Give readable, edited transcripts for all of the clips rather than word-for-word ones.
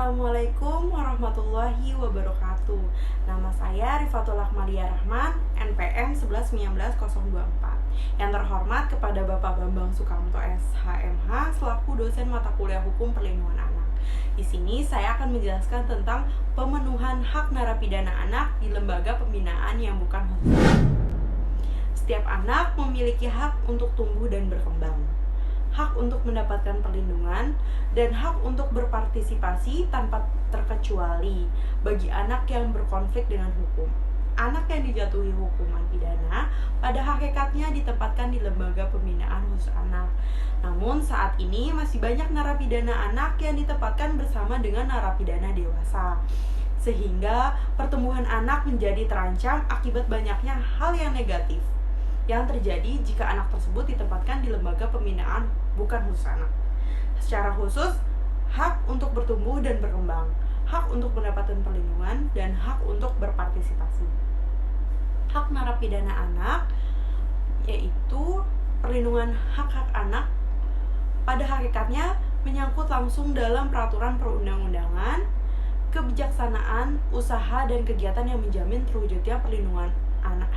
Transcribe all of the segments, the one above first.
Assalamualaikum warahmatullahi wabarakatuh. Nama saya Rifatul Akmalia Rahman, NPM 1119024. Yang terhormat kepada Bapak Bambang Sukamto SHMH selaku dosen mata kuliah Hukum Perlindungan Anak. Di sini saya akan menjelaskan tentang pemenuhan hak narapidana anak di lembaga pembinaan yang bukan khusus. Setiap anak memiliki hak untuk tumbuh dan berkembang, hak untuk mendapatkan perlindungan, dan hak untuk berpartisipasi tanpa terkecuali bagi anak yang berkonflik dengan hukum. Anak yang dijatuhi hukuman pidana pada hakikatnya ditempatkan di lembaga pembinaan khusus anak. Namun saat ini masih banyak narapidana anak yang ditempatkan bersama dengan narapidana dewasa, sehingga pertumbuhan anak menjadi terancam akibat banyaknya hal yang negatif yang terjadi jika anak tersebut ditempatkan di lembaga pembinaan bukan khusus anak. Secara khusus, hak untuk bertumbuh dan berkembang, hak untuk mendapatkan perlindungan, dan hak untuk berpartisipasi. Hak narapidana anak yaitu perlindungan hak-hak anak pada hakikatnya menyangkut langsung dalam peraturan perundang-undangan, kebijaksanaan, usaha, dan kegiatan yang menjamin terwujudnya perlindungan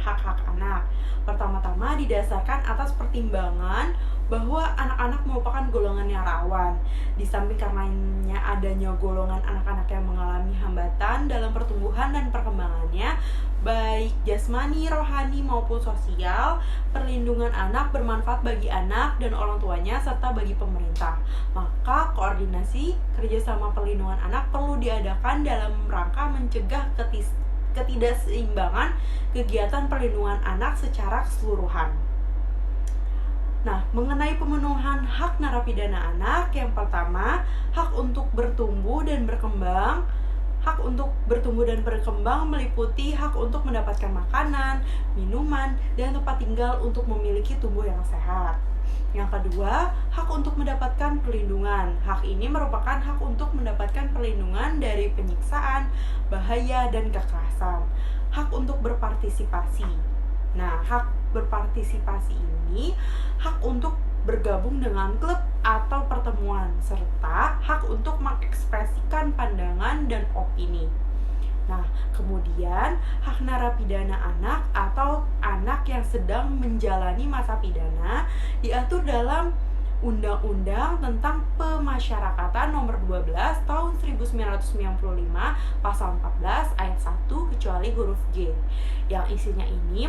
hak-hak anak. Pertama-tama didasarkan atas pertimbangan bahwa anak-anak merupakan golongan yang rawan. Di samping karenanya adanya golongan anak-anak yang mengalami hambatan dalam pertumbuhan dan perkembangannya, baik jasmani, rohani, maupun sosial, perlindungan anak bermanfaat bagi anak dan orang tuanya serta bagi pemerintah. Maka koordinasi kerjasama perlindungan anak perlu diadakan dalam rangka mencegah ketidakseimbangan kegiatan perlindungan anak secara keseluruhan. Nah, mengenai pemenuhan hak narapidana anak, yang pertama, hak untuk bertumbuh dan berkembang. Hak untuk bertumbuh dan berkembang meliputi hak untuk mendapatkan makanan, minuman, dan tempat tinggal untuk memiliki tubuh yang sehat. Yang kedua, hak untuk mendapatkan perlindungan. Hak ini merupakan hak untuk mendapatkan perlindungan dari penyiksaan, bahaya, dan kekerasan. Hak untuk berpartisipasi. Nah, hak berpartisipasi ini hak untuk bergabung dengan klub atau pertemuan, serta hak untuk mengekspresikan pandangan dan opini. Nah, kemudian hak narapidana anak atau anak yang sedang menjalani masa pidana diatur dalam Undang-Undang tentang Pemasyarakatan Nomor 12 Tahun 1995 Pasal 14 Ayat 1 kecuali huruf G, yang isinya ini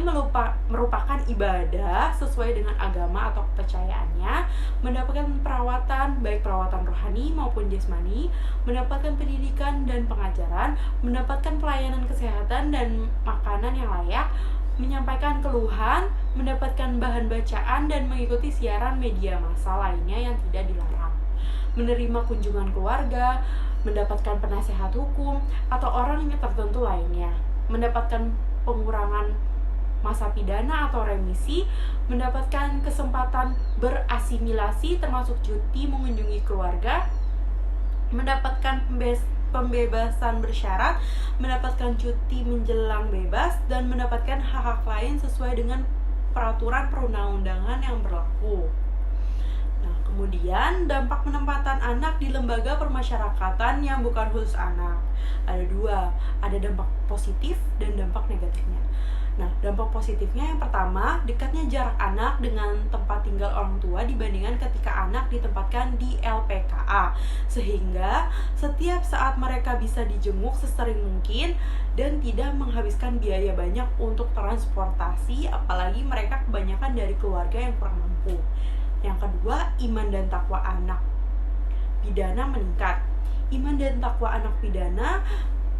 merupakan ibadah sesuai dengan agama atau kepercayaannya, mendapatkan perawatan baik perawatan rohani maupun jasmani, mendapatkan pendidikan dan pengajaran, mendapatkan pelayanan kesehatan dan makanan yang layak, menyampaikan keluhan, mendapatkan bahan bacaan, dan mengikuti siaran media massa lainnya yang tidak dilarang, menerima kunjungan keluarga, mendapatkan penasehat hukum atau orang yang tertentu lainnya, mendapatkan pengurangan masa pidana atau remisi, mendapatkan kesempatan berasimilasi termasuk cuti mengunjungi keluarga, mendapatkan pembebasan bersyarat, mendapatkan cuti menjelang bebas, dan mendapatkan hak-hak lain sesuai dengan peraturan perundang-undangan yang berlaku. Nah, kemudian dampak penempatan anak di lembaga permasyarakatan yang bukan khusus anak. Ada dua, ada dampak positif dan dampak negatifnya. Nah, dampak positifnya yang pertama, dekatnya jarak anak dengan tempat tinggal orang tua dibandingkan ketika anak ditempatkan di LPKA, sehingga setiap saat mereka bisa dijenguk sesering mungkin dan tidak menghabiskan biaya banyak untuk transportasi, apalagi mereka kebanyakan dari keluarga yang kurang mampu. Yang kedua, iman dan takwa anak pidana meningkat. Iman dan takwa anak pidana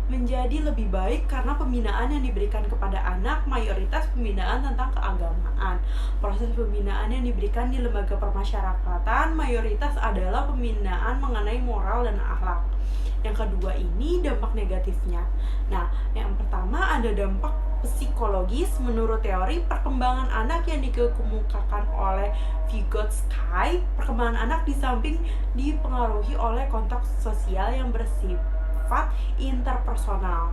menjadi lebih baik karena pembinaan yang diberikan kepada anak mayoritas pembinaan tentang keagamaan. Proses pembinaan yang diberikan di lembaga permasyarakatan mayoritas adalah pembinaan mengenai moral dan akhlak. Yang kedua ini dampak negatifnya. Nah, yang pertama ada dampak psikologis. Menurut teori perkembangan anak yang dikemukakan oleh Vygotsky, perkembangan anak di samping dipengaruhi oleh kontak sosial yang bersifat interpersonal,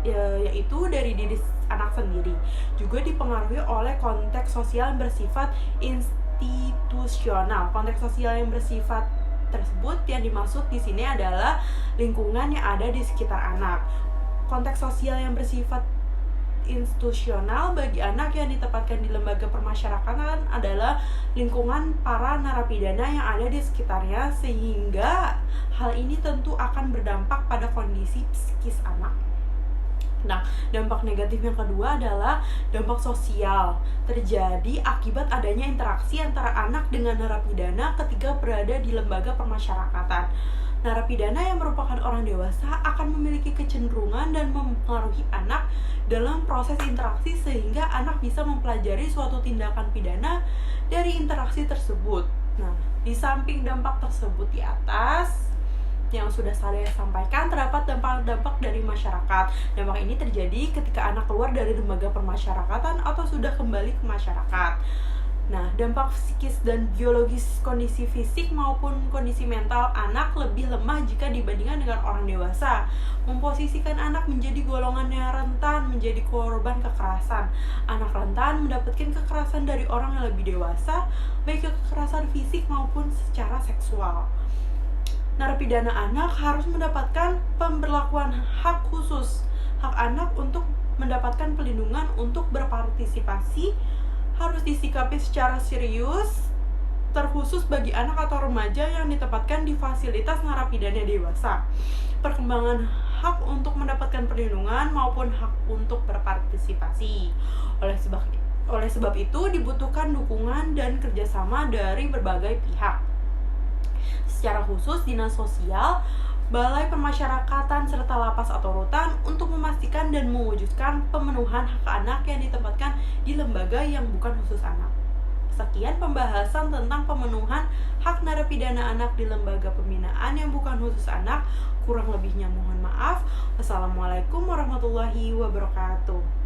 yaitu dari diri anak sendiri, juga dipengaruhi oleh konteks sosial yang bersifat institusional. Konteks sosial yang bersifat tersebut yang dimaksud di sini adalah lingkungan yang ada di sekitar anak. Konteks sosial yang bersifat institusional bagi anak yang ditempatkan di lembaga permasyarakatan adalah lingkungan para narapidana yang ada di sekitarnya, sehingga hal ini tentu akan berdampak pada kondisi psikis anak. Nah, dampak negatif yang kedua adalah dampak sosial, terjadi akibat adanya interaksi antara anak dengan narapidana ketika berada di lembaga permasyarakatan. Narapidana yang merupakan orang dewasa akan memiliki kecenderungan dan mempengaruhi anak dalam proses interaksi, sehingga anak bisa mempelajari suatu tindakan pidana dari interaksi tersebut. Nah, di samping dampak tersebut di atas yang sudah saya sampaikan, terdapat dampak-dampak dari masyarakat. Dampak ini terjadi ketika anak keluar dari lembaga permasyarakatan atau sudah kembali ke masyarakat. Nah, dampak psikis dan biologis, kondisi fisik maupun kondisi mental anak lebih lemah jika dibandingkan dengan orang dewasa, memposisikan anak menjadi golongan yang rentan menjadi korban kekerasan. Anak rentan mendapatkan kekerasan dari orang yang lebih dewasa, baik kekerasan fisik maupun secara seksual. Narapidana anak harus mendapatkan pemberlakuan hak khusus. Hak anak untuk mendapatkan pelindungan untuk berpartisipasi harus disikapi secara serius, terkhusus bagi anak atau remaja yang ditempatkan di fasilitas narapidana dewasa. Perkembangan hak untuk mendapatkan perlindungan maupun hak untuk berpartisipasi. Oleh sebab itu dibutuhkan dukungan dan kerjasama dari berbagai pihak. Secara khusus dinas sosial, balai permasyarakatan, serta lapas atau rutan untuk memastikan dan mewujudkan pemenuhan hak anak yang ditempatkan di lembaga yang bukan khusus anak. Sekian pembahasan tentang pemenuhan hak narapidana anak di lembaga pembinaan yang bukan khusus anak. Kurang lebihnya mohon maaf. Wassalamualaikum warahmatullahi wabarakatuh.